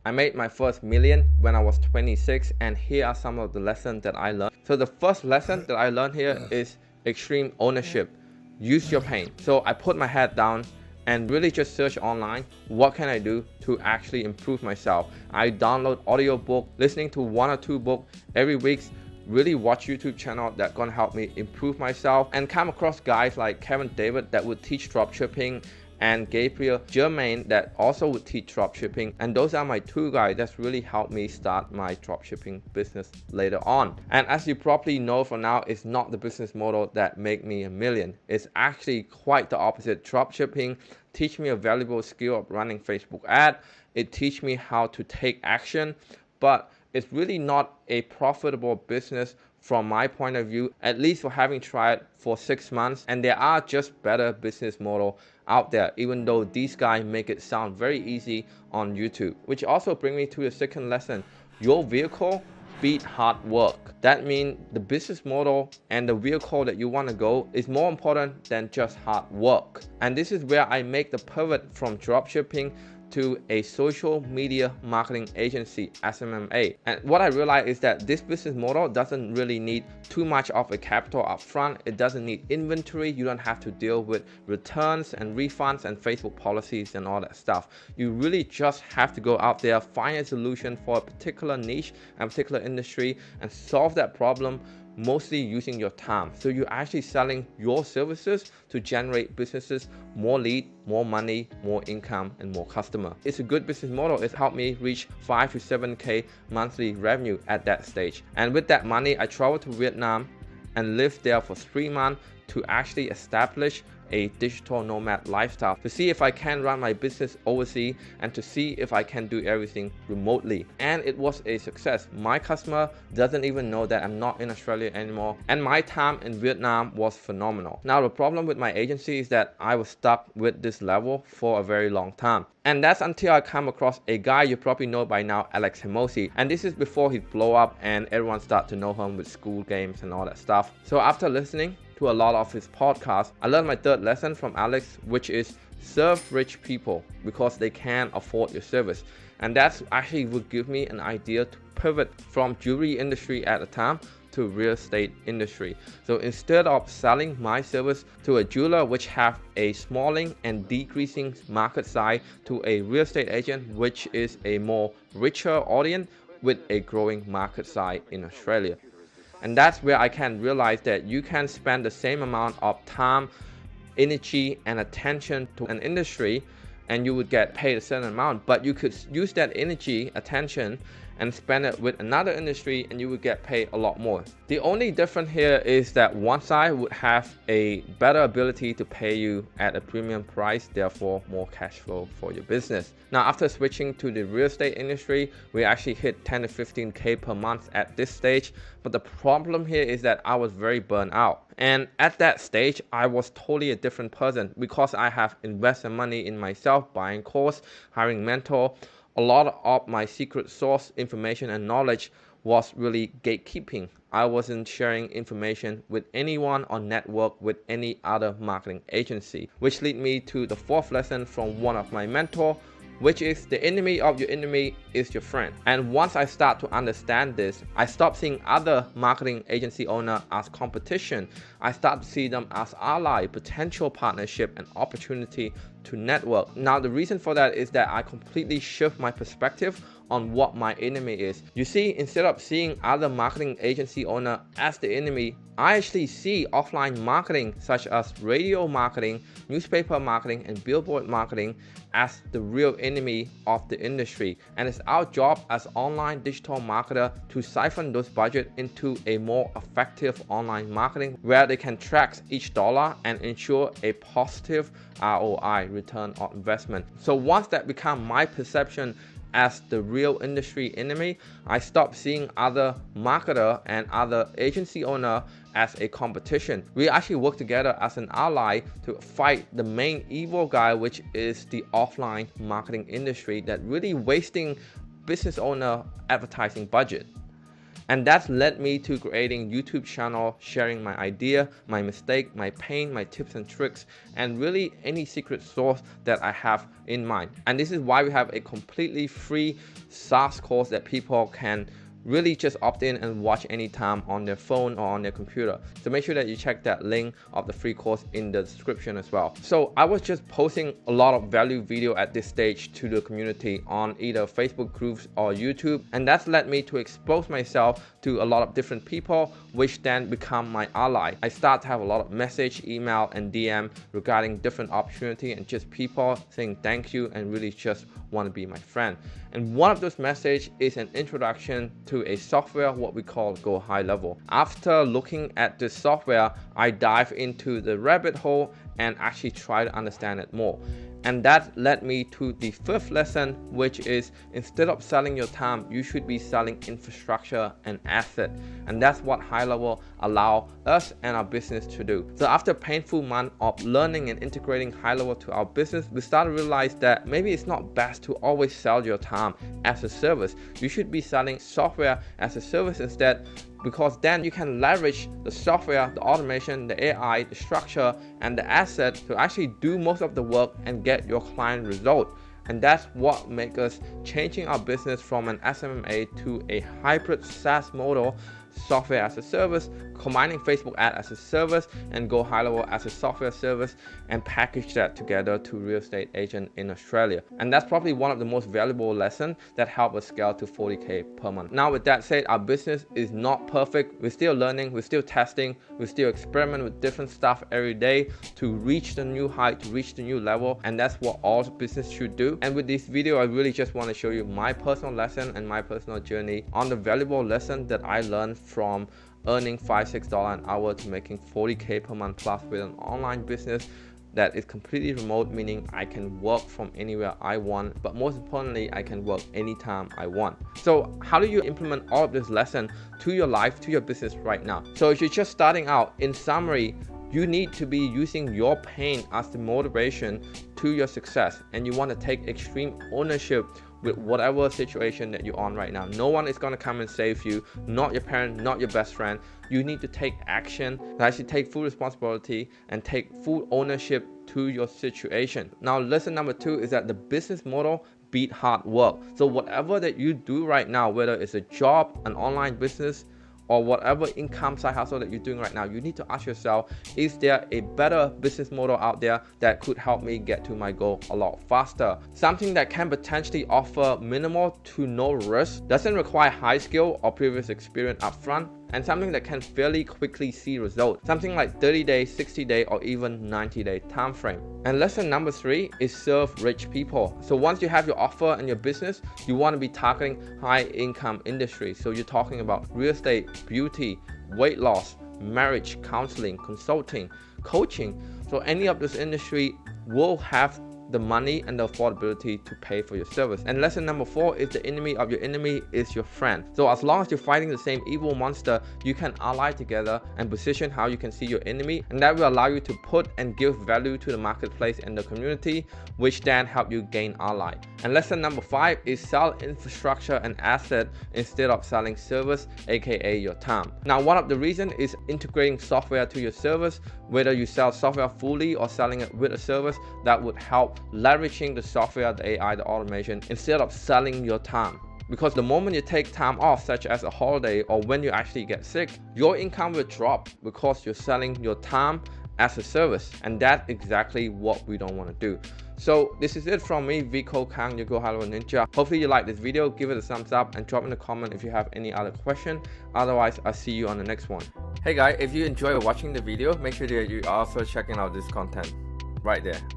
I made my first million when I was 26, and here are some of the lessons that I learned. So the first lesson that I learned here is extreme ownership. Use your pain. So I put my head down and really just search online, what can I do to actually improve myself? I download audiobook, listening to 1 or 2 books every week, really watch YouTube channel that gonna help me improve myself, and come across guys like Kevin David that would teach dropshipping, and Gabriel Germain that also would teach dropshipping, and those are my 2 guys that's really helped me start my dropshipping business later on. And as you probably know for now, it's not the business model that make me a million. It's actually quite the opposite. Dropshipping teach me a valuable skill of running Facebook ad. It teach me how to take action, but it's really not a profitable business from my point of view, at least for having tried for 6 months. And there are just better business model out there, even though these guys make it sound very easy on YouTube. Which also brings me to the second lesson. Your vehicle beat hard work. That means the business model and the vehicle that you want to go is more important than just hard work. And this is where I make the pivot from dropshipping to a social media marketing agency, SMMA. And what I realized is that this business model doesn't really need too much of a capital up front. It doesn't need inventory. You don't have to deal with returns and refunds and Facebook policies and all that stuff. You really just have to go out there, find a solution for a particular niche and particular industry and solve that problem, mostly using your time. So you're actually selling your services to generate businesses more lead, more money, more income, and more customer. It's a good business model. It's helped me reach 5 to 7K monthly revenue at that stage. And with that money, I traveled to Vietnam and lived there for 3 months to actually establish a digital nomad lifestyle, to see if I can run my business overseas and to see if I can do everything remotely. And it was a success. My customer doesn't even know that I'm not in Australia anymore, and my time in Vietnam was phenomenal. Now the problem with my agency is that I was stuck with this level for a very long time. And that's until I come across a guy you probably know by now, Alex Hermosi. And this is before he blow up and everyone start to know him with school games and all that stuff. So after listening to a lot of his podcasts, I learned my third lesson from Alex, which is serve rich people because they can afford your service. And that's actually would give me an idea to pivot from jewelry industry at the time to real estate industry. So instead of selling my service to a jeweler which have a smalling and decreasing market size, to a real estate agent which is a more richer audience with a growing market size in Australia. And that's where I can realize that you can spend the same amount of time, energy, and attention to an industry and you would get paid a certain amount, but you could use that energy, attention, and spend it with another industry and you would get paid a lot more. The only difference here is that one side would have a better ability to pay you at a premium price, therefore more cash flow for your business. Now after switching to the real estate industry, we actually hit 10 to 15K per month at this stage. But the problem here is that I was very burnt out. And at that stage, I was totally a different person because I have invested money in myself, buying course, hiring mentor. A lot of my secret source information and knowledge was really gatekeeping. I wasn't sharing information with anyone or network with any other marketing agency, which lead me to the fourth lesson from one of my mentors, which is the enemy of your enemy is your friend. And once I start to understand this, I stop seeing other marketing agency owner as competition. I start to see them as ally, potential partnership, and opportunity to network. Now the reason for that is that I completely shift my perspective on what my enemy is. You see, instead of seeing other marketing agency owner as the enemy, I actually see offline marketing such as radio marketing, newspaper marketing, and billboard marketing as the real enemy of the industry. And it's our job as online digital marketer to siphon those budgets into a more effective online marketing where they can track each dollar and ensure a positive ROI, return on investment. So once that becomes my perception as the real industry enemy, I stopped seeing other marketer and other agency owner as a competition. We actually work together as an ally to fight the main evil guy, which is the offline marketing industry that really wasting business owner advertising budget. And that's led me to creating YouTube channel, sharing my idea, my mistake, my pain, my tips and tricks, and really any secret sauce that I have in mind. And this is why we have a completely free SaaS course that people can really just opt in and watch anytime on their phone or on their computer. So make sure that you check that link of the free course in the description as well. So I was just posting a lot of value video at this stage to the community on either Facebook groups or YouTube, and that's led me to expose myself to a lot of different people, which then become my ally. I start to have a lot of message, email and DM regarding different opportunity and just people saying thank you and really just want to be my friend. And one of those messages is an introduction to a software, what we call GoHighLevel. After looking at this software, I dive into the rabbit hole and actually try to understand it more. And that led me to the fifth lesson, which is instead of selling your time, you should be selling infrastructure and asset. And that's what HighLevel allow us and our business to do. So after a painful month of learning and integrating HighLevel to our business, we started to realize that maybe it's not best to always sell your time as a service. You should be selling software as a service instead, because then you can leverage the software, the automation, the AI, the structure, and the asset to actually do most of the work and get your client result. And that's what makes us changing our business from an SMMA to a hybrid SaaS model, software as a service, combining Facebook ad as a service and GoHighLevel as a software service, and package that together to real estate agent in Australia. And that's probably one of the most valuable lessons that help us scale to 40K per month. Now with that said, our business is not perfect. We're still learning, we're still testing, we still experiment with different stuff every day to reach the new height, to reach the new level. And that's what all business should do. And with this video, I really just want to show you my personal lesson and my personal journey on the valuable lesson that I learned from earning $5-6 an hour to making 40K per month plus with an online business that is completely remote, meaning I can work from anywhere I want, but most importantly, I can work anytime I want. So how do you implement all of this lesson to your life, to your business right now? So if you're just starting out, in summary, you need to be using your pain as the motivation to your success, and you want to take extreme ownership with whatever situation that you're on right now. No one is going to come and save you, not your parent, not your best friend. You need to take action, actually take full responsibility and take full ownership to your situation. Now lesson number 2 is that the business model beat hard work. So whatever that you do right now, whether it's a job, an online business, or whatever income side hustle that you're doing right now, you need to ask yourself, is there a better business model out there that could help me get to my goal a lot faster? Something that can potentially offer minimal to no risk, doesn't require high skill or previous experience upfront, and something that can fairly quickly see results, something like 30-day, 60-day, or even 90-day time frame. And lesson number 3 is serve rich people. So once you have your offer and your business, you want to be targeting high income industries. So you're talking about real estate, beauty, weight loss, marriage, counseling, consulting, coaching. So any of this industry will have the money and the affordability to pay for your service. And lesson number 4 is the enemy of your enemy is your friend. So as long as you're fighting the same evil monster, you can ally together and position how you can see your enemy, and that will allow you to put and give value to the marketplace and the community, which then help you gain ally. And lesson number 5 is sell infrastructure and asset instead of selling service, aka your time. Now one of the reasons is integrating software to your service, whether you sell software fully or selling it with a service, that would help leveraging the software, the AI, the automation, instead of selling your time. Because the moment you take time off, such as a holiday or when you actually get sick, your income will drop because you're selling your time as a service, and that's exactly what we don't want to do. So this is it from me, Vico Kang, your GoHighLevel Ninja. Hopefully you like this video, give it a thumbs up and drop in the comment if you have any other question. Otherwise, I'll see you on the next one. Hey guys, if you enjoy watching the video, make sure that you also checking out this content right there.